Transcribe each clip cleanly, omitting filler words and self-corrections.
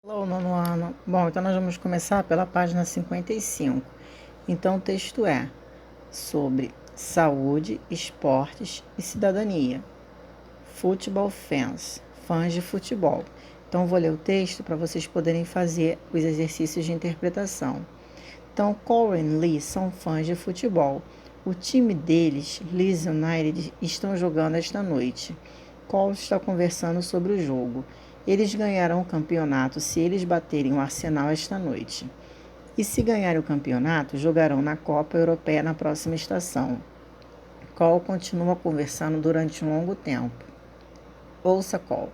Olá, nono ano. Bom, então nós vamos começar pela página 55. Então, o texto é sobre saúde, esportes e cidadania. Football fans, fãs de futebol. Então, vou ler o texto para vocês poderem fazer os exercícios de interpretação. Então, Cole e Lee são fãs de futebol. O time deles, Leeds United, estão jogando esta noite. Cole está conversando sobre o jogo. Eles ganharão o campeonato se eles baterem o Arsenal esta noite. E se ganharem o campeonato, jogarão na Copa Europeia na próxima estação. Cole continua conversando durante um longo tempo. Ouça, Cole.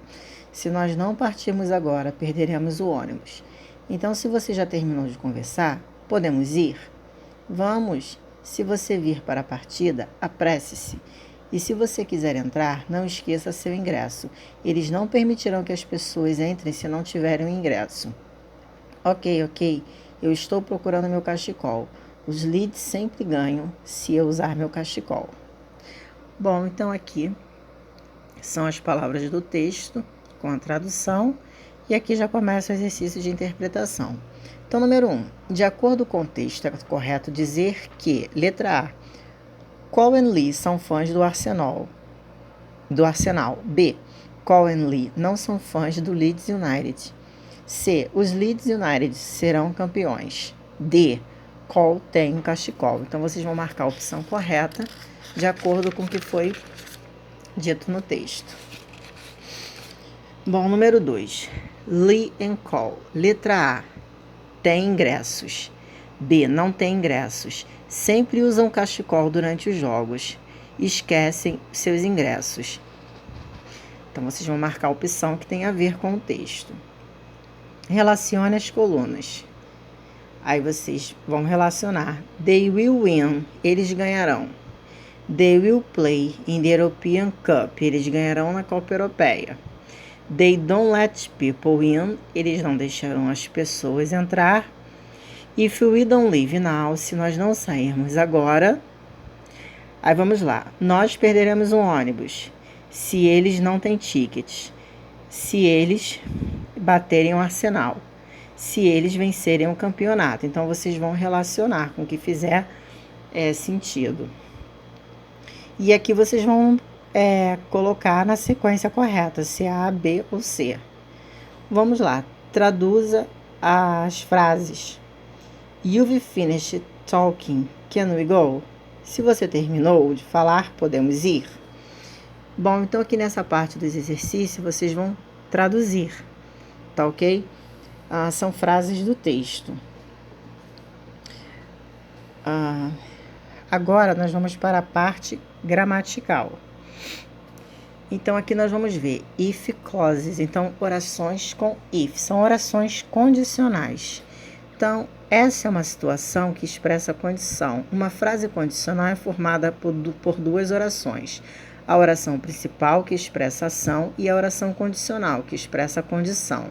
Se nós não partirmos agora, perderemos o ônibus. Então, se você já terminou de conversar, podemos ir? Vamos! Se você vir para a partida, apresse-se. E se você quiser entrar, não esqueça seu ingresso. Eles não permitirão que as pessoas entrem se não tiverem um ingresso. Ok. Eu estou procurando meu cachecol. Os Leeds sempre ganham se eu usar meu cachecol. Bom, então aqui são as palavras do texto com a tradução. E aqui já começa o exercício de interpretação. Então, número 1. De acordo com o texto, é correto dizer que, letra A, Cole e Lee são fãs do Arsenal. B. Cole e Lee não são fãs do Leeds United. C. Os Leeds United serão campeões. D. Cole tem um cachecol. Então, vocês vão marcar a opção correta de acordo com o que foi dito no texto. Bom, número 2. Lee e Cole. Letra A. Tem ingressos. B. Não tem ingressos. Sempre usam cachecol durante os jogos. Esquecem seus ingressos. Então, vocês vão marcar a opção que tem a ver com o texto. Relacione as colunas. Aí vocês vão relacionar. They will win. Eles ganharão. They will play in the European Cup. Eles ganharão na Copa Europeia. They don't let people in. Eles não deixarão as pessoas entrar. If we don't leave now, se nós não sairmos agora, aí vamos lá, nós perderemos um ônibus, se eles não têm tickets, se eles baterem o Arsenal, se eles vencerem o campeonato. Então, vocês vão relacionar com o que fizer sentido. E aqui vocês vão colocar na sequência correta, se é A, B ou C. Vamos lá, traduza as frases. You've finished talking. Can we go? Se você terminou de falar, podemos ir? Bom, então aqui nessa parte dos exercícios, vocês vão traduzir, tá ok? São frases do texto. Agora, nós vamos para a parte gramatical. Então, aqui nós vamos ver if clauses. Então, orações com if. São orações condicionais. Então, essa é uma situação que expressa a condição. Uma frase condicional é formada por duas orações. A oração principal, que expressa a ação, e a oração condicional, que expressa a condição.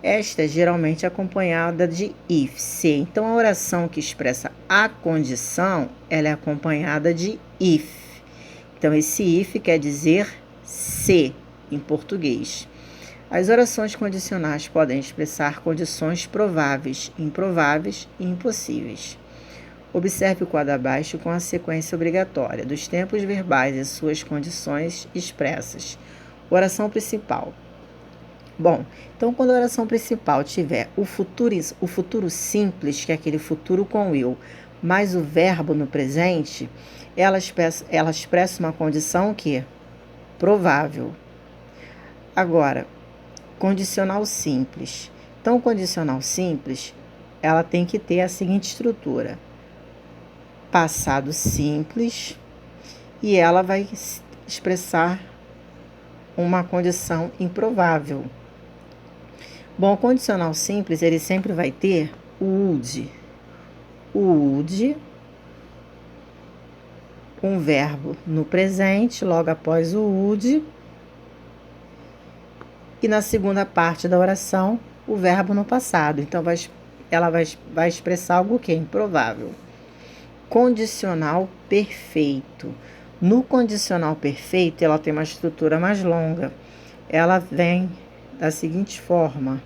Esta é geralmente acompanhada de if, se. Então, a oração que expressa a condição, ela é acompanhada de if. Então, esse if quer dizer se, em português. As orações condicionais podem expressar condições prováveis, improváveis e impossíveis. Observe o quadro abaixo com a sequência obrigatória dos tempos verbais e suas condições expressas. Oração principal. Bom, então quando a oração principal tiver o futuro simples, que é aquele futuro com will, mais o verbo no presente, ela expressa uma condição que é provável. Agora, condicional simples. Então, o condicional simples, ela tem que ter a seguinte estrutura. Passado simples, e ela vai expressar uma condição improvável. Bom, o condicional simples, ele sempre vai ter o would. O would, um verbo no presente, logo após o would, e na segunda parte da oração, o verbo no passado. Então, ela vai expressar algo que é improvável. Condicional perfeito. No condicional perfeito, ela tem uma estrutura mais longa. Ela vem da seguinte forma: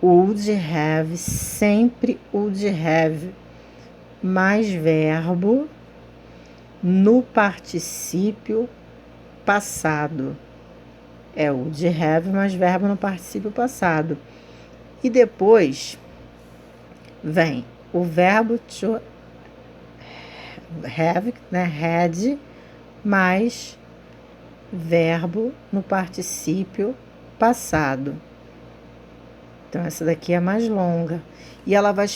would have, sempre would have, mais verbo no particípio passado. É would have mais verbo no particípio passado. E depois vem o verbo to have, né? Had, mais verbo no particípio passado. Então, essa daqui é mais longa. E ela vai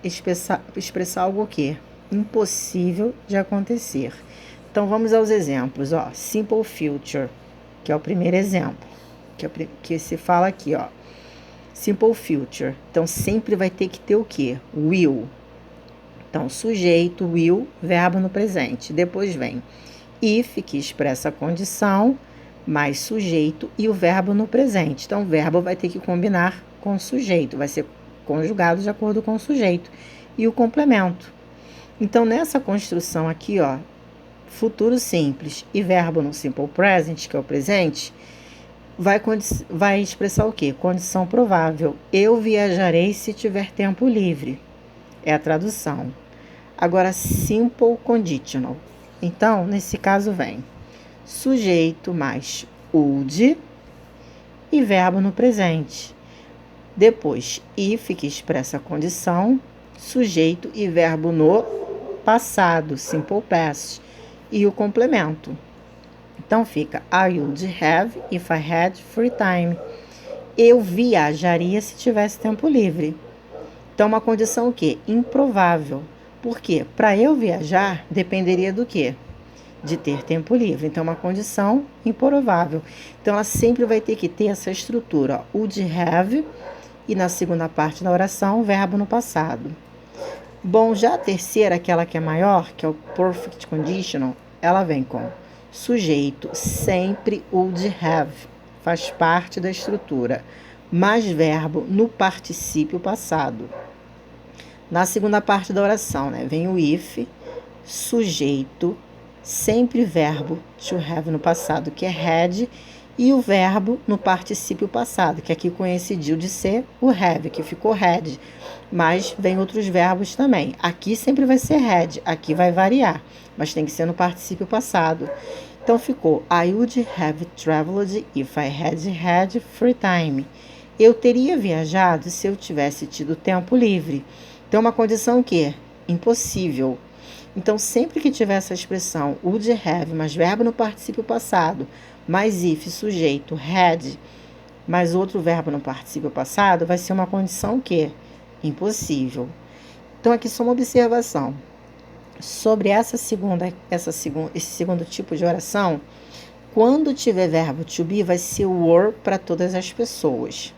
expressar algo o quê? Impossível de acontecer. Então, vamos aos exemplos. Ó, simple future, que é o primeiro exemplo, que se fala aqui, ó. Simple future. Então, sempre vai ter que ter o quê? Will. Então, sujeito, will, verbo no presente. Depois vem if, que expressa a condição, mais sujeito e o verbo no presente. Então, o verbo vai ter que combinar com o sujeito, vai ser conjugado de acordo com o sujeito. E o complemento. Então, nessa construção aqui, ó, futuro simples e verbo no simple present, que é o presente, vai expressar o quê? Condição provável. Eu viajarei se tiver tempo livre. É a tradução. Agora, simple conditional. Então, nesse caso, vem sujeito mais would e verbo no presente. Depois, if, que expressa a condição, sujeito e verbo no passado, simple past, e o complemento. Então, fica I would have if I had free time. Eu viajaria se tivesse tempo livre. Então, uma condição o quê? Improvável. Por quê? Para eu viajar, dependeria do quê? De ter tempo livre. Então, uma condição improvável. Então, ela sempre vai ter que ter essa estrutura, ó, would have, e na segunda parte da oração, verbo no passado. Bom, já a terceira, aquela que é maior, que é o perfect conditional, ela vem com sujeito, sempre would have, faz parte da estrutura, mais verbo no particípio passado. Na segunda parte da oração, né, vem o if, sujeito, sempre verbo to have no passado, que é had, e o verbo no particípio passado, que aqui coincidiu de ser o have, que ficou had, mas vem outros verbos também. Aqui sempre vai ser had, aqui vai variar, mas tem que ser no particípio passado. Então, ficou I would have traveled if I had free time. Eu teria viajado se eu tivesse tido tempo livre. Então, uma condição que? Impossível. Então, sempre que tiver essa expressão would have, mais verbo no particípio passado, mais if, sujeito, had, mais outro verbo no particípio passado, vai ser uma condição que? Impossível. Então, aqui só uma observação. Sobre esse segundo tipo de oração, quando tiver verbo to be, vai ser were para todas as pessoas.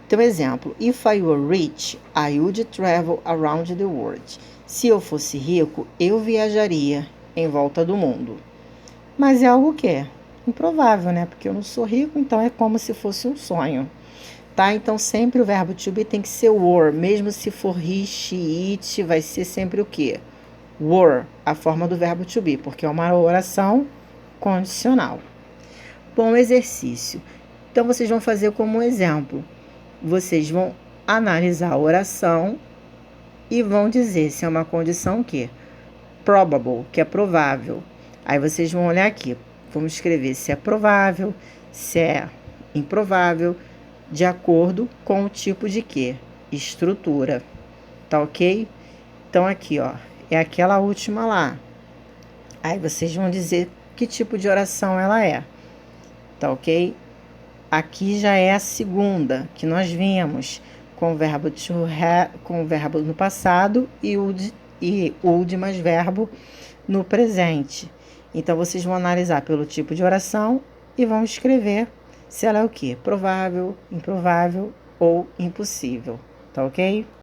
Então, exemplo, if I were rich, I would travel around the world. Se eu fosse rico, eu viajaria em volta do mundo. Mas é algo que é improvável, né? Porque eu não sou rico, então é como se fosse um sonho. Tá? Então, sempre o verbo to be tem que ser were. Mesmo se for he, she, it, vai ser sempre o quê? Were, a forma do verbo to be, porque é uma oração condicional. Bom, exercício. Então, vocês vão fazer como um exemplo. Vocês vão analisar a oração e vão dizer se é uma condição que? Probable, que é provável. Aí vocês vão olhar aqui. Vamos escrever se é provável, se é improvável, de acordo com o tipo de quê? Estrutura. Tá ok? Então, aqui, ó, é aquela última lá. Aí vocês vão dizer que tipo de oração ela é. Tá ok? Aqui já é a segunda que nós vimos, com o verbo to have, com o verbo no passado e would mais verbo no presente. Então, vocês vão analisar pelo tipo de oração e vão escrever se ela é o quê? Provável, improvável ou impossível. Tá ok?